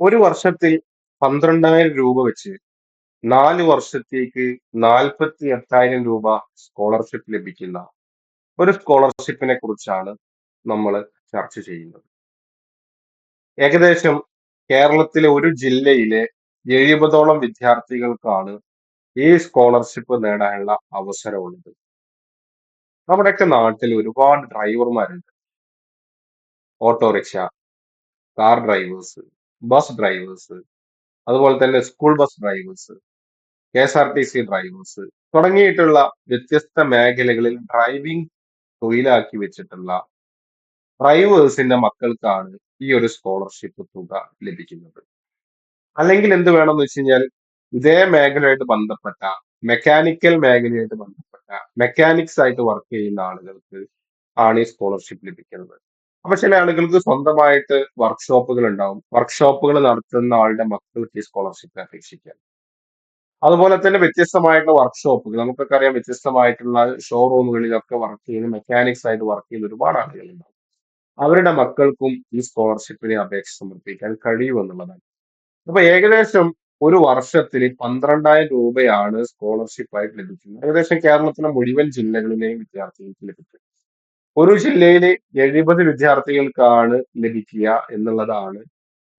ഒരു വർഷത്തിൽ 12,000 രൂപ വെച്ച് 4 വർഷത്തേക്ക് 48,000 രൂപ സ്കോളർഷിപ്പ് ലഭിക്കുന്ന ഒരു സ്കോളർഷിപ്പിനെ കുറിച്ചാണ് നമ്മൾ ചർച്ച ചെയ്യുന്നത്. ഏകദേശം കേരളത്തിലെ ഒരു ജില്ലയിലെ 70ഓളം വിദ്യാർത്ഥികൾക്കാണ് ഈ സ്കോളർഷിപ്പ് നേടാനുള്ള അവസരമുള്ളത്. നമ്മുടെയൊക്കെ നാട്ടിൽ ഒരുപാട് ഡ്രൈവർമാരുണ്ട്. Autorickshaw, car drivers, bus drivers, അതുപോലെ തന്നെ school bus drivers, KSRTC drivers തുടങ്ങിയിട്ടുള്ള വ്യത്യസ്ത മേഖലകളിൽ ഡ്രൈവിംഗ് തൊഴിലാക്കി വെച്ചിട്ടുള്ള ഡ്രൈവേഴ്സിന്റെ മക്കൾക്കാണ് ഈ ഒരു സ്കോളർഷിപ്പ് തുക ലഭിക്കുന്നത്. അല്ലെങ്കിൽ എന്ത് വേണമെന്ന് വെച്ച് കഴിഞ്ഞാൽ ഇതേ മേഖലയായിട്ട് ബന്ധപ്പെട്ട മെക്കാനിക്കൽ മേഖലയായിട്ട് ബന്ധപ്പെട്ട മെക്കാനിക്സ് ആയിട്ട് വർക്ക് ചെയ്യുന്ന ആളുകൾക്ക് ആണ് ഈ സ്കോളർഷിപ്പ് ലഭിക്കുന്നത്. അപ്പൊ ചില ആളുകൾക്ക് സ്വന്തമായിട്ട് വർക്ക്ഷോപ്പുകൾ ഉണ്ടാവും. വർക്ക്ഷോപ്പുകൾ നടത്തുന്ന ആളുടെ മക്കൾക്ക് ഈ സ്കോളർഷിപ്പ് അപേക്ഷിക്കാം. അതുപോലെ തന്നെ വ്യത്യസ്തമായിട്ടുള്ള വർക്ക്ഷോപ്പുകൾ നമുക്കൊക്കെ അറിയാം, വ്യത്യസ്തമായിട്ടുള്ള ഷോറൂമുകളിലൊക്കെ വർക്ക് ചെയ്യുന്ന മെക്കാനിക്സ് ആയിട്ട് വർക്ക് ചെയ്യുന്ന ഒരുപാട് ആളുകളുണ്ടാവും. അവരുടെ മക്കൾക്കും ഈ സ്കോളർഷിപ്പിന് അപേക്ഷ സമർപ്പിക്കാൻ കഴിയുമെന്നുള്ളതാണ്. അപ്പൊ ഏകദേശം ഒരു വർഷത്തിൽ 12,000 രൂപയാണ് സ്കോളർഷിപ്പ് ആയിട്ട് ലഭിക്കുന്നത്. ഏകദേശം കേരളത്തിലെ മുഴുവൻ ജില്ലകളിലെയും വിദ്യാർത്ഥികൾക്ക് ലഭിക്കും. ഒരു ജില്ലയിൽ 70 വിദ്യാർത്ഥികൾക്കാണ് ലഭിക്കുക എന്നുള്ളതാണ്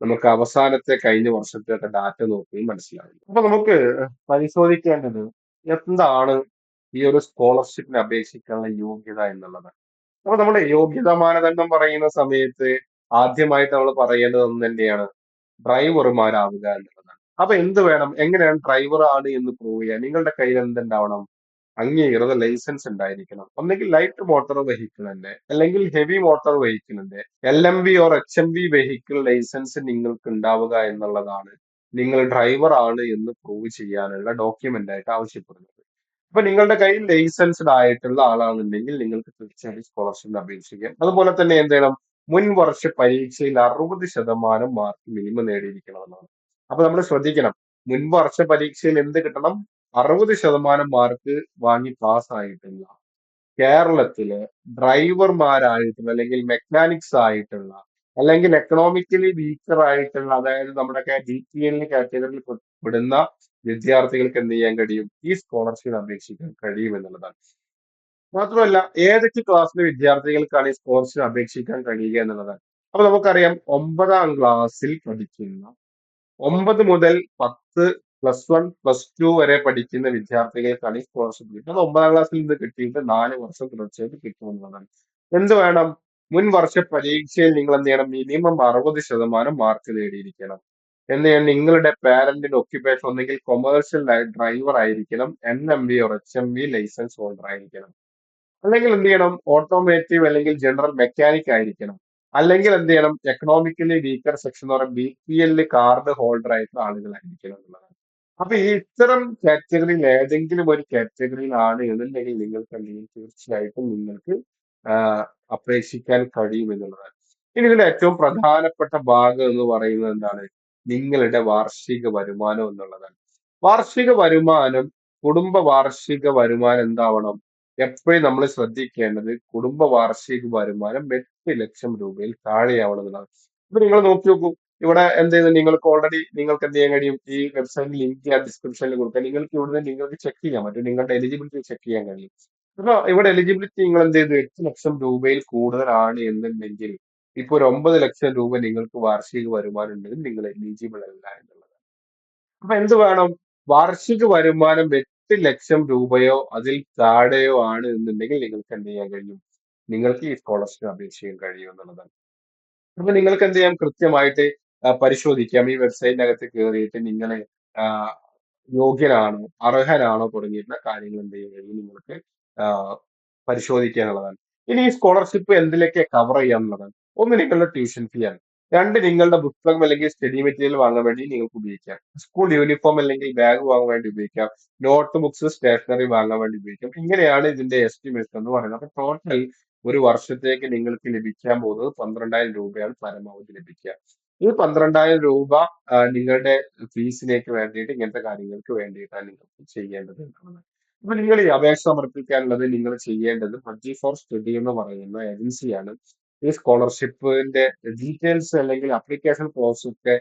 നമുക്ക് അവസാനത്തെ കഴിഞ്ഞ വർഷത്തെ ഡാറ്റ നോക്കി മനസ്സിലാകുന്നത്. അപ്പൊ നമുക്ക് പരിശോധിക്കേണ്ടത് എന്താണ് ഈ ഒരു സ്കോളർഷിപ്പിന് അപേക്ഷിക്കാനുള്ള യോഗ്യത എന്നുള്ളത്. അപ്പൊ നമ്മൾ യോഗ്യതാ മാനദണ്ഡം പറയുന്ന സമയത്ത് ആദ്യമായിട്ട് നമ്മൾ പറയേണ്ടത് ഒന്ന് തന്നെയാണ്, ഡ്രൈവർമാരാവുക എന്നുള്ളതാണ്. അപ്പൊ എന്ത് വേണം, എങ്ങനെയാണ് ഡ്രൈവർ ആണ് എന്ന് പ്രൂവ് ചെയ്യാൻ? നിങ്ങളുടെ കയ്യിൽ എന്തുണ്ടാവണം? അംഗീകൃത ലൈസൻസ് ഉണ്ടായിരിക്കണം. ഒന്നെങ്കിൽ ലൈറ്റ് മോട്ടോർ വെഹിക്കിളിന്റെ അല്ലെങ്കിൽ ഹെവി മോട്ടോർ വെഹിക്കിളിന്റെ LMV or HMV vehicle licence നിങ്ങൾക്ക് ഉണ്ടാവുക എന്നുള്ളതാണ് നിങ്ങൾ ഡ്രൈവർ ആണ് എന്ന് പ്രൂവ് ചെയ്യാനുള്ള ഡോക്യുമെന്റ് ആയിട്ട് ആവശ്യപ്പെടുന്നത്. അപ്പൊ നിങ്ങളുടെ കയ്യിൽ ലൈസൻസ്ഡ് ആയിട്ടുള്ള ആളാണെന്നുണ്ടെങ്കിൽ നിങ്ങൾക്ക് തീർച്ചയായും സ്കോളർഷിപ്പിന് അപേക്ഷിക്കാം. അതുപോലെ തന്നെ എന്ത് ചെയ്യണം, മുൻ വർഷ പരീക്ഷയിൽ 60% മാർക്ക് മിനിമം നേടിയിരിക്കണമെന്നാണ്. അപ്പൊ നമ്മൾ ശ്രദ്ധിക്കണം, മുൻ വർഷ പരീക്ഷയിൽ എന്ത് കിട്ടണം? 60% മാർക്ക് വാങ്ങി പാസ്സായിട്ടുള്ള കേരളത്തിലെ ഡ്രൈവർമാരായിട്ടുള്ള അല്ലെങ്കിൽ മെക്കാനിക്സ് ആയിട്ടുള്ള അല്ലെങ്കിൽ എക്കണോമിക്കലി വീക്കർ ആയിട്ടുള്ള, അതായത് നമ്മുടെ DPL കാറ്റഗറിയിൽ പെടുന്ന വിദ്യാർത്ഥികൾക്ക് എന്ത് ചെയ്യാൻ കഴിയും? ഈ സ്കോളർഷിപ്പിന് അപേക്ഷിക്കാൻ കഴിയും എന്നുള്ളതാണ്. മാത്രമല്ല, ഏതൊക്കെ ക്ലാസ്സിലെ വിദ്യാർത്ഥികൾക്കാണ് ഈ സ്കോളർഷിപ്പ് അപേക്ഷിക്കാൻ കഴിയുക എന്നുള്ളതാണ്. അപ്പൊ നമുക്കറിയാം, 9ാം ക്ലാസ്സിൽ പഠിക്കുന്ന 9 മുതൽ 10 +1 +2 വരെ പഠിക്കുന്ന വിദ്യാർത്ഥികൾക്കാണ് ഈ സ്കോളർഷിപ്പ് കിട്ടുന്നത്. 9ാം ക്ലാസ്സിൽ നിന്ന് കിട്ടിയിട്ട് 4 വർഷം തുടർച്ചയായിട്ട് കിട്ടുമെന്നുള്ളതാണ്. എന്ത് വേണം? മുൻ വർഷ പരീക്ഷയിൽ നിങ്ങൾ എന്ത് ചെയ്യണം? മിനിമം 60% മാർക്ക് നേടിയിരിക്കണം. എന്ത് ചെയ്യണം? നിങ്ങളുടെ പാരന്റിന്റെ ഒക്യുപ്പേഷൻ ഒന്നെങ്കിൽ കൊമേഴ്ഷ്യൽ ഡ്രൈവർ ആയിരിക്കണം, NMV or HMV licence holder ആയിരിക്കണം. അല്ലെങ്കിൽ എന്ത് ചെയ്യണം? ഓട്ടോമേറ്റീവ് അല്ലെങ്കിൽ ജനറൽ മെക്കാനിക് ആയിരിക്കണം. അല്ലെങ്കിൽ എന്ത് ചെയ്യണം? എക്കണോമിക്കലി വീക്കർ സെക്ഷൻ എന്ന് പറയുമ്പോൾ BPL കാർഡ് ഹോൾഡർ ആയിട്ടുള്ള ആളുകളായിരിക്കണം എന്നുള്ളതാണ്. അപ്പൊ ഈ ഇത്തരം കാറ്റഗറിയിൽ ഏതെങ്കിലും ഒരു കാറ്റഗറിയിലാണ് എന്നുണ്ടെങ്കിൽ നിങ്ങൾക്ക് എന്ത് ചെയ്യും? തീർച്ചയായിട്ടും നിങ്ങൾക്ക് അപേക്ഷിക്കാൻ കഴിയും എന്നുള്ളതാണ്. ഇനി ഇതിന്റെ ഏറ്റവും പ്രധാനപ്പെട്ട ഭാഗം എന്ന് പറയുന്നത് എന്താണ്? നിങ്ങളുടെ വാർഷിക വരുമാനം എന്നുള്ളതാണ്. വാർഷിക വരുമാനം, കുടുംബ വാർഷിക വരുമാനം എന്താവണം? എപ്പോഴും നമ്മൾ ശ്രദ്ധിക്കേണ്ടത് കുടുംബ വാർഷിക വരുമാനം 8 ലക്ഷം രൂപയിൽ താഴെയാവണം എന്നുള്ളതാണ്. ഇപ്പൊ നിങ്ങൾ നോക്കി നോക്കൂ, ഇവിടെ എന്ത് ചെയ്തു? നിങ്ങൾക്ക് ഓൾറെഡി നിങ്ങൾക്ക് എന്ത് ചെയ്യാൻ കഴിയും? ഈ വെബ്സൈറ്റ് ലിങ്ക് ഞാൻ ഡിസ്ക്രിപ്ഷനിൽ കൊടുക്കാം. നിങ്ങൾക്ക് ഇവിടുന്ന് നിങ്ങൾക്ക് ചെക്ക് ചെയ്യാൻ പറ്റും, നിങ്ങളുടെ എലിജിബിലിറ്റി ചെക്ക് ചെയ്യാൻ കഴിയും. അപ്പൊ ഇവിടെ എലിജിബിലിറ്റി നിങ്ങൾ എന്ത് ചെയ്തു? 8 ലക്ഷം രൂപയിൽ കൂടുതലാണ് എന്നുണ്ടെങ്കിൽ ഇപ്പൊ ഒരു 9 ലക്ഷം രൂപ നിങ്ങൾക്ക് വാർഷിക വരുമാനം ഉണ്ടെങ്കിൽ നിങ്ങൾ എലിജിബിൾ അല്ല എന്നുള്ളത്. അപ്പൊ എന്ത് വേണം? വാർഷിക വരുമാനം 8 ലക്ഷം രൂപയോ അതിൽ താഴെയോ ആണ് എന്നുണ്ടെങ്കിൽ നിങ്ങൾക്ക് എന്ത് ചെയ്യാൻ കഴിയും? നിങ്ങൾക്ക് ഈ സ്കോളർഷിപ്പ് അപേക്ഷിക്കാൻ കഴിയും എന്നുള്ളതാണ്. അപ്പൊ നിങ്ങൾക്ക് എന്ത് ചെയ്യാം? കൃത്യമായിട്ട് പരിശോധിക്കാം. ഈ വെബ്സൈറ്റിനകത്ത് കയറിയിട്ട് നിങ്ങളെ ആഹ് യോഗ്യനാണോ, അർഹനാണോ തുടങ്ങിയിട്ടുള്ള കാര്യങ്ങൾ എന്ത് ചെയ്യാൻ കഴിയും? നിങ്ങൾക്ക് ആഹ് പരിശോധിക്കാനുള്ളതാണ്. ഇനി ഈ സ്കോളർഷിപ്പ് എന്തിലൊക്കെ കവർ ചെയ്യാന്നുള്ളതാണ്. ഒന്ന്, നിങ്ങളുടെ ട്യൂഷൻ ഫീ ആണ്. 2, നിങ്ങളുടെ പുസ്തകം അല്ലെങ്കിൽ സ്റ്റഡി മെറ്റീരിയൽ വാങ്ങാൻ വേണ്ടി നിങ്ങൾക്ക് ഉപയോഗിക്കാം. സ്കൂൾ യൂണിഫോം അല്ലെങ്കിൽ ബാഗ് വാങ്ങാൻ വേണ്ടി ഉപയോഗിക്കാം. നോട്ട് ബുക്സ്, സ്റ്റേഷനറി വാങ്ങാൻ വേണ്ടി ഉപയോഗിക്കാം. ഇങ്ങനെയാണ് ഇതിന്റെ എസ്റ്റിമേറ്റ് എന്ന് പറയുന്നത്. അപ്പൊ ടോട്ടൽ ഒരു വർഷത്തേക്ക് നിങ്ങൾക്ക് ലഭിക്കാൻ പോകുന്നത് 12,000 രൂപയാണ് പരമാവധി ലഭിക്കുക. ഈ 12,000 രൂപ നിങ്ങളുടെ ഫീസിലേക്ക് വേണ്ടിയിട്ട്, ഇങ്ങനത്തെ കാര്യങ്ങൾക്ക് വേണ്ടിയിട്ടാണ് നിങ്ങൾക്ക് ചെയ്യേണ്ടത് എന്നുള്ളത്. അപ്പൊ നിങ്ങൾ ഈ അപേക്ഷ സമർപ്പിക്കാനുള്ളത്, നിങ്ങൾ ചെയ്യേണ്ടത് മഞ്ജി ഫോർ സ്റ്റഡി എന്ന് പറയുന്ന ഏജൻസിയാണ് ഈ സ്കോളർഷിപ്പിന്റെ ഡീറ്റെയിൽസ് അല്ലെങ്കിൽ അപ്ലിക്കേഷൻ പ്രോസസ് ഒക്കെ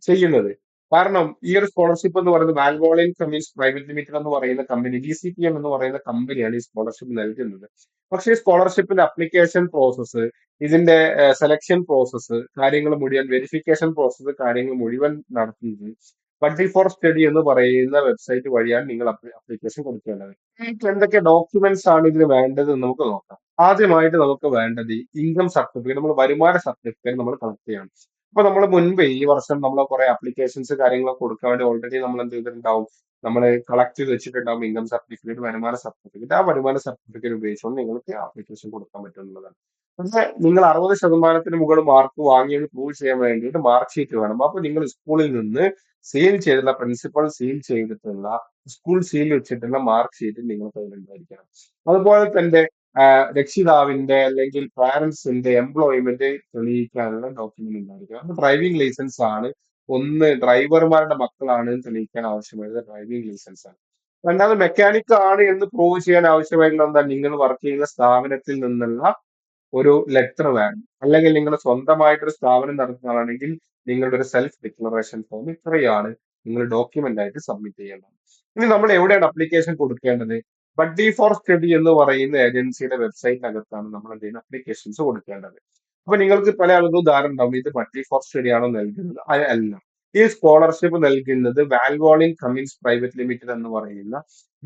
ചെയ്യുന്നത്. കാരണം ഈ ഒരു സ്കോളർഷിപ്പ് എന്ന് പറയുന്നത് വാൽവോളിൻ കമ്പനീസ് പ്രൈവറ്റ് ലിമിറ്റഡ് എന്ന് പറയുന്ന കമ്പനി, DCPM എന്ന് പറയുന്ന കമ്പനിയാണ് ഈ സ്കോളർഷിപ്പ് നൽകുന്നത്. പക്ഷേ ഈ സ്കോളർഷിപ്പിന്റെ അപ്ലിക്കേഷൻ പ്രോസസ്സ്, ഇതിന്റെ സെലക്ഷൻ പ്രോസസ്സ്, കാര്യങ്ങൾ മുഴുവൻ വെരിഫിക്കേഷൻ പ്രോസസ്സ്, കാര്യങ്ങൾ മുഴുവൻ നടത്തുന്നത് ബഡ്ഡി ഫോർ സ്റ്റഡി എന്ന് പറയുന്ന വെബ്സൈറ്റ് വഴിയാണ് നിങ്ങൾ അപ്ലിക്കേഷൻ കൊടുക്കേണ്ടത്. ഇപ്പൊ എന്തൊക്കെ ഡോക്യുമെന്റ്സ് ആണ് ഇതിന് വേണ്ടത് എന്ന് നമുക്ക് നോക്കാം. ആദ്യമായിട്ട് നമുക്ക് വേണ്ടത് ഇൻകം സർട്ടിഫിക്കറ്റ്, നമ്മൾ വരുമാന സർട്ടിഫിക്കറ്റ് നമ്മൾ കളക്ട് ചെയ്യണം. അപ്പൊ നമ്മൾ മുൻപ് ഈ വർഷം നമ്മൾ കുറെ അപ്ലിക്കേഷൻസ് കാര്യങ്ങളൊക്കെ കൊടുക്കാൻ വേണ്ടി ഓൾറെഡി നമ്മൾ എന്ത് ചെയ്തിട്ടുണ്ടാവും, നമ്മൾ കളക്ട് ചെയ്ത് വെച്ചിട്ടുണ്ടാവും ഇൻകം സർട്ടിഫിക്കറ്റ്, വരുമാന സർട്ടിഫിക്കറ്റ്. ആ വരുമാന സർട്ടിഫിക്കറ്റ് ഉപയോഗിച്ചുകൊണ്ട് നിങ്ങൾക്ക് ആപ്ലിക്കേഷൻ കൊടുക്കാൻ പറ്റുന്നതാണ്. പക്ഷേ നിങ്ങൾ 60% മുകളിൽ മാർക്ക് വാങ്ങിയെന്ന് പ്രൂവ് ചെയ്യാൻ വേണ്ടിയിട്ട് മാർക്ക് ഷീറ്റ് വേണം. അപ്പൊ നിങ്ങൾ സ്കൂളിൽ നിന്ന് സീൽ ചെയ്തിട്ടുള്ള, പ്രിൻസിപ്പൽ സീൽ ചെയ്തിട്ടുള്ള, സ്കൂൾ സീൽ വെച്ചിട്ടുള്ള മാർക്ക് ഷീറ്റ് നിങ്ങൾക്ക് കയ്യിലുണ്ടായിരിക്കണം. അതുപോലെ തന്നെ രക്ഷിതാവിന്റെ അല്ലെങ്കിൽ പാരന്റ്സിന്റെ എംപ്ലോയ്മെന്റ് തെളിയിക്കാനുള്ള ഡോക്യുമെന്റ് ഉണ്ടായിരിക്കണം. അത് ഡ്രൈവിംഗ് ലൈസൻസ് ആണ്. ഒന്ന്, ഡ്രൈവർമാരുടെ മക്കളാണ് എന്ന് തെളിയിക്കാൻ ആവശ്യമായത് ഡ്രൈവിംഗ് ലൈസൻസ് ആണ്. രണ്ടാമത് മെക്കാനിക് ആണ് എന്ന് പ്രൂവ് ചെയ്യാൻ ആവശ്യമായിട്ടുള്ള എന്താ, നിങ്ങൾ വർക്ക് ചെയ്യുന്ന സ്ഥാപനത്തിൽ നിന്നുള്ള ഒരു ലെറ്റർ വേണം. അല്ലെങ്കിൽ നിങ്ങൾ സ്വന്തമായിട്ടൊരു സ്ഥാപനം നടത്തുന്നതാണെങ്കിൽ നിങ്ങളുടെ ഒരു സെൽഫ് ഡിക്ലറേഷൻ ഫോം. ഇത്രയാണ് നിങ്ങൾ ഡോക്യുമെന്റ് ആയിട്ട് സബ്മിറ്റ് ചെയ്യേണ്ടത്. ഇനി നമ്മൾ എവിടെയാണ് അപ്ലിക്കേഷൻ കൊടുക്കേണ്ടത്? ബഡ്ഡി ഫോർ സ്റ്റഡി എന്ന് പറയുന്ന ഏജൻസിയുടെ വെബ്സൈറ്റിനകത്താണ് നമ്മൾ എന്ത് ചെയ്യുന്നത്, അപ്ലിക്കേഷൻസ് കൊടുക്കേണ്ടത്. അപ്പൊ നിങ്ങൾക്ക് പല ആളുകളും ധാരണ ഉണ്ടാവും, ഇത് ബഡ്ഡി ഫോർ സ്റ്റഡി ആണോ നൽകുന്നത്? അല്ല. ഈ സ്കോളർഷിപ്പ് നൽകുന്നത് വാൽവോളിൻ കമ്പനീസ് പ്രൈവറ്റ് ലിമിറ്റഡ് എന്ന് പറയുന്ന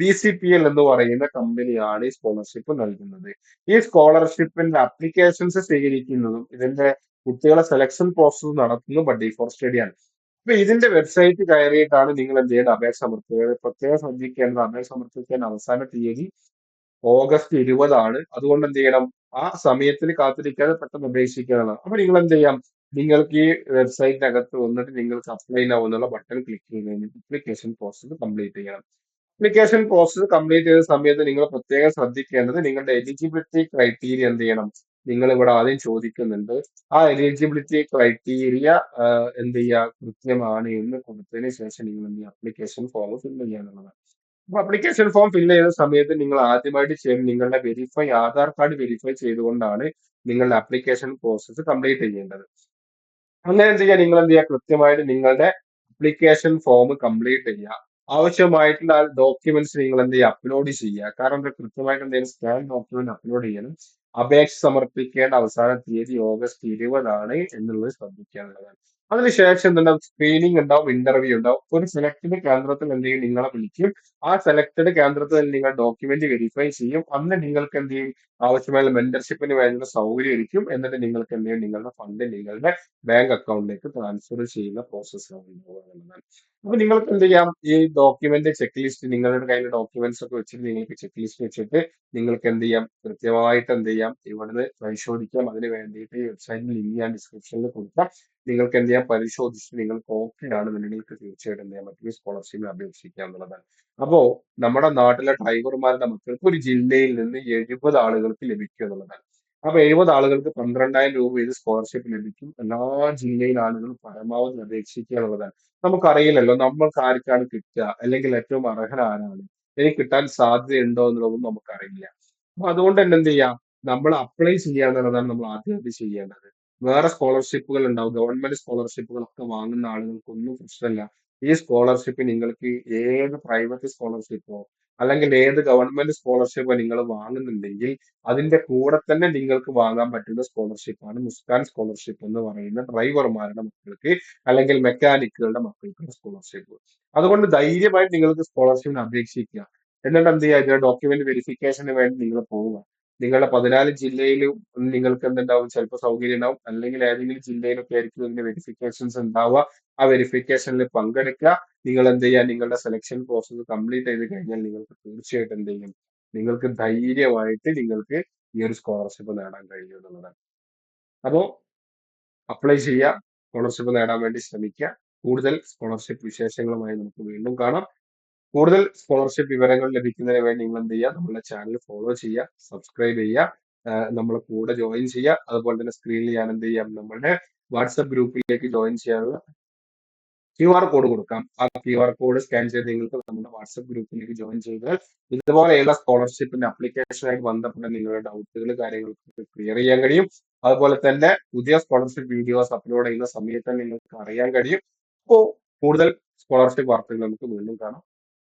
BCPL എന്ന് പറയുന്ന കമ്പനിയാണ് ഈ സ്കോളർഷിപ്പ് നൽകുന്നത്. ഈ സ്കോളർഷിപ്പിന്റെ അപ്ലിക്കേഷൻസ് സ്വീകരിക്കുന്നതും ഇതിന്റെ കുട്ടികളെ സെലക്ഷൻ പ്രോസസ് നടത്തുന്നതും ബഡ്ഡി ഫോർ സ്റ്റഡി ആണ്. അപ്പൊ ഇതിന്റെ വെബ്സൈറ്റ് കയറിയിട്ടാണ് നിങ്ങൾ എന്ത് ചെയ്യേണ്ടത്, അപേക്ഷ സമർപ്പിക്കുക. പ്രത്യേകം ശ്രദ്ധിക്കേണ്ടത്, അപേക്ഷ സമർപ്പിക്കാൻ അവസാന തീയതി ഓഗസ്റ്റ് 20 ആണ്. അതുകൊണ്ട് എന്ത് ചെയ്യണം, ആ സമയത്തിന് കാത്തിരിക്കാതെ പെട്ടെന്ന് അപേക്ഷിക്കണം. അപ്പൊ നിങ്ങൾ എന്ത് ചെയ്യാം, നിങ്ങൾക്ക് ഈ വെബ്സൈറ്റിനകത്ത് വന്നിട്ട് നിങ്ങൾക്ക് അപ്ലൈ നൗ എന്നുള്ള ബട്ടൺ ക്ലിക്ക് ചെയ്ത് കഴിഞ്ഞിട്ട് അപ്ലിക്കേഷൻ പ്രോസസ് കംപ്ലീറ്റ് ചെയ്യണം. അപ്ലിക്കേഷൻ പ്രോസസ് കംപ്ലീറ്റ് ചെയ്ത സമയത്ത് നിങ്ങൾ പ്രത്യേകം ശ്രദ്ധിക്കേണ്ടത്, നിങ്ങളുടെ എലിജിബിലിറ്റി ക്രൈറ്റീരിയ എന്ത് ചെയ്യണം, നിങ്ങൾ ഇവിടെ ആദ്യം ചോദിക്കുന്നുണ്ട്. ആ എലിജിബിലിറ്റി ക്രൈറ്റീരിയ എന്ത് ചെയ്യുക, കൃത്യമാണ് എന്ന് കൊടുത്തതിന് ശേഷം നിങ്ങൾ എന്ത് ചെയ്യുക, അപ്ലിക്കേഷൻ ഫോം ഫില്ല് ചെയ്യാനുള്ളതാണ്. അപ്പൊ അപ്ലിക്കേഷൻ ഫോം ഫില്ല് ചെയ്യുന്ന സമയത്ത് നിങ്ങൾ ആദ്യമായിട്ട് ചെയ്യുന്നത്, നിങ്ങളുടെ ആധാർ കാർഡ് വെരിഫൈ ചെയ്തുകൊണ്ടാണ് നിങ്ങളുടെ അപ്ലിക്കേഷൻ പ്രോസസ്സ് കംപ്ലീറ്റ് ചെയ്യേണ്ടത്. അങ്ങനെ എന്ത് ചെയ്യുക, നിങ്ങൾ എന്ത് ചെയ്യുക, കൃത്യമായിട്ട് നിങ്ങളുടെ അപ്ലിക്കേഷൻ ഫോം കംപ്ലീറ്റ് ചെയ്യുക. ആവശ്യമായിട്ടുള്ള ഡോക്യുമെന്റ്സ് നിങ്ങൾ എന്ത് ചെയ്യുക, അപ്ലോഡ് ചെയ്യുക. കാരണം ഇത് കൃത്യമായിട്ട് എന്തെങ്കിലും സ്കാൻ ഡോക്യുമെന്റ് അപ്ലോഡ് ചെയ്യണം. അപേക്ഷ സമർപ്പിക്കേണ്ട അവസാന തീയതി ഓഗസ്റ്റ് 20 ആണ് എന്നുള്ളത് ശ്രദ്ധിക്കാനുള്ളതാണ്. അതിനുശേഷം എന്തുണ്ടാവും, സ്ക്രീനിങ് ഉണ്ടാവും, ഇന്റർവ്യൂ ഉണ്ടാവും. ഒരു സെലക്ടഡ് കേന്ദ്രത്തിൽ എന്ത് ചെയ്യും, നിങ്ങളെ വിളിക്കും. ആ സെലക്ടഡ് കേന്ദ്രത്തിൽ നിങ്ങൾ ഡോക്യുമെന്റ് വെരിഫൈ ചെയ്യും. അന്ന് നിങ്ങൾക്ക് എന്ത് ചെയ്യും, ആവശ്യമായ മെന്റർഷിപ്പിന് വേണ്ട സൗകര്യം ഒരുക്കും. എന്നിട്ട് നിങ്ങൾക്ക് എന്ത് ചെയ്യും, നിങ്ങളുടെ ഫണ്ട് നിങ്ങളുടെ ബാങ്ക് അക്കൗണ്ടിലേക്ക് ട്രാൻസ്ഫർ ചെയ്യുന്ന പ്രോസസ് ആണ്. അപ്പൊ നിങ്ങൾക്ക് എന്ത് ചെയ്യാം, ഈ ഡോക്യുമെന്റ് ചെക്ക് ലിസ്റ്റ്, നിങ്ങളുടെ കയ്യിൽ ഡോക്യുമെന്റ്സ് ഒക്കെ വെച്ചിട്ട് നിങ്ങൾക്ക് ചെക്ക് ലിസ്റ്റ് വെച്ചിട്ട് നിങ്ങൾക്ക് എന്ത് ചെയ്യാം, കൃത്യമായിട്ട് എന്ത് ചെയ്യാം, ഇവിടുന്ന് പരിശോധിക്കാം. അതിന് വേണ്ടിയിട്ട് ഈ വെബ്സൈറ്റിൽ ലിങ്ക് ഞാൻ ഡിസ്ക്രിപ്ഷനിൽ കൊടുക്കാം. നിങ്ങൾക്ക് എന്ത് ചെയ്യാം, പരിശോധിച്ചിട്ട് നിങ്ങൾക്ക് ഓക്കെ ആണെന്നുണ്ടെങ്കിൽ നിങ്ങൾക്ക് തീർച്ചയായിട്ടും എന്ത് ചെയ്യാൻ പറ്റും, ഈ സ്കോളർഷിപ്പിന് അപേക്ഷിക്കാം എന്നുള്ളതാണ്. അപ്പോ നമ്മുടെ നാട്ടിലെ ഡ്രൈവർമാരുടെ മക്കൾക്ക് ഒരു ജില്ലയിൽ നിന്ന് 70 ആളുകൾക്ക് ലഭിക്കും എന്നുള്ളതാണ്. അപ്പൊ 70 ആളുകൾക്ക് 12,000 രൂപ വീതം സ്കോളർഷിപ്പ് ലഭിക്കും. എല്ലാ ജില്ലയിലെ ആളുകളും പരമാവധി അപേക്ഷിക്കുക എന്നുള്ളതാണ്. നമുക്കറിയില്ലല്ലോ നമ്മൾക്ക് ആർക്കാണ് കിട്ടുക, അല്ലെങ്കിൽ ഏറ്റവും അർഹൻ ആരാണ്, ഇനി കിട്ടാൻ സാധ്യതയുണ്ടോ എന്നുള്ളതൊന്നും നമുക്കറിയില്ല. അപ്പൊ അതുകൊണ്ട് തന്നെ എന്ത് ചെയ്യാം, നമ്മൾ അപ്ലൈ ചെയ്യുക എന്നുള്ളതാണ് നമ്മൾ ആദ്യമായിട്ട് ചെയ്യേണ്ടത്. വേറെ സ്കോളർഷിപ്പുകൾ ഉണ്ടാവും, ഗവൺമെന്റ് സ്കോളർഷിപ്പുകളൊക്കെ വാങ്ങുന്ന ആളുകൾക്കൊന്നും പ്രശ്നമില്ല. ഈ സ്കോളർഷിപ്പ് നിങ്ങൾക്ക് ഏത് പ്രൈവറ്റ് സ്കോളർഷിപ്പോ അല്ലെങ്കിൽ ഏത് ഗവൺമെന്റ് സ്കോളർഷിപ്പോ നിങ്ങൾ വാങ്ങുന്നുണ്ടെങ്കിൽ അതിന്റെ കൂടെ തന്നെ നിങ്ങൾക്ക് വാങ്ങാൻ പറ്റുന്ന സ്കോളർഷിപ്പാണ് മുസ്കാൻ സ്കോളർഷിപ്പ് എന്ന് പറയുന്ന ഡ്രൈവർമാരുടെ മക്കൾക്ക് അല്ലെങ്കിൽ മെക്കാനിക്കുകളുടെ മക്കൾക്കുള്ള സ്കോളർഷിപ്പ്. അതുകൊണ്ട് ധൈര്യമായിട്ട് നിങ്ങൾക്ക് സ്കോളർഷിപ്പിന് അപേക്ഷിക്കുക. എന്നിട്ട് എന്ത് ചെയ്യുക, ഇതിന്റെ ഡോക്യുമെന്റ് വെരിഫിക്കേഷന് വേണ്ടി നിങ്ങൾ പോവുക. നിങ്ങളുടെ 14 ജില്ലയിലും നിങ്ങൾക്ക് എന്തുണ്ടാവും, ചിലപ്പോൾ സൗകര്യം ഉണ്ടാവും. അല്ലെങ്കിൽ ഏതെങ്കിലും ജില്ലയിലൊക്കെ ആയിരിക്കും ഇതിന്റെ വെരിഫിക്കേഷൻസ് ഉണ്ടാവുക. ആ വെരിഫിക്കേഷനിൽ പങ്കെടുക്കുക. നിങ്ങൾ എന്ത് ചെയ്യുക, നിങ്ങളുടെ സെലക്ഷൻ പ്രോസസ്സ് കംപ്ലീറ്റ് ചെയ്ത് കഴിഞ്ഞാൽ നിങ്ങൾക്ക് തീർച്ചയായിട്ടും എന്ത് ചെയ്യും, നിങ്ങൾക്ക് ധൈര്യമായിട്ട് നിങ്ങൾക്ക് ഈ ഒരു സ്കോളർഷിപ്പ് നേടാൻ കഴിയും എന്നുള്ളതാണ്. അപ്പോ അപ്ലൈ ചെയ്യുക, സ്കോളർഷിപ്പ് നേടാൻ വേണ്ടി ശ്രമിക്കുക. കൂടുതൽ സ്കോളർഷിപ്പ് വിശേഷങ്ങളുമായി നമുക്ക് വീണ്ടും കാണാം. കൂടുതൽ സ്കോളർഷിപ്പ് വിവരങ്ങൾ ലഭിക്കുന്നതിന് വേണ്ടി നിങ്ങൾ എന്ത് ചെയ്യുക, നമ്മുടെ ചാനൽ ഫോളോ ചെയ്യുക, സബ്സ്ക്രൈബ് ചെയ്യുക, നമ്മളെ കൂടെ ജോയിൻ ചെയ്യുക. അതുപോലെ തന്നെ സ്ക്രീനിൽ ഞാൻ എന്ത് ചെയ്യാം, നമ്മുടെ വാട്സപ്പ് ഗ്രൂപ്പിലേക്ക് ജോയിൻ ചെയ്യാനുള്ള QR കോഡ് കൊടുക്കാം. ആ QR കോഡ് സ്കാൻ ചെയ്ത് നിങ്ങൾക്ക് നമ്മുടെ വാട്സപ്പ് ഗ്രൂപ്പിലേക്ക് ജോയിൻ ചെയ്താൽ ഇതുപോലെയുള്ള സ്കോളർഷിപ്പിന്റെ അപ്ലിക്കേഷനായിട്ട് ബന്ധപ്പെട്ട നിങ്ങളുടെ ഡൗട്ടുകൾ കാര്യങ്ങൾക്ക് ക്ലിയർ ചെയ്യാൻ കഴിയും. അതുപോലെ തന്നെ പുതിയ സ്കോളർഷിപ്പ് വീഡിയോസ് അപ്ലോഡ് ചെയ്യുന്ന സമയത്ത് തന്നെ നിങ്ങൾക്ക് അറിയാൻ കഴിയും. അപ്പോൾ കൂടുതൽ സ്കോളർഷിപ്പ് വാർത്തകൾ നമുക്ക് വീണ്ടും കാണാം.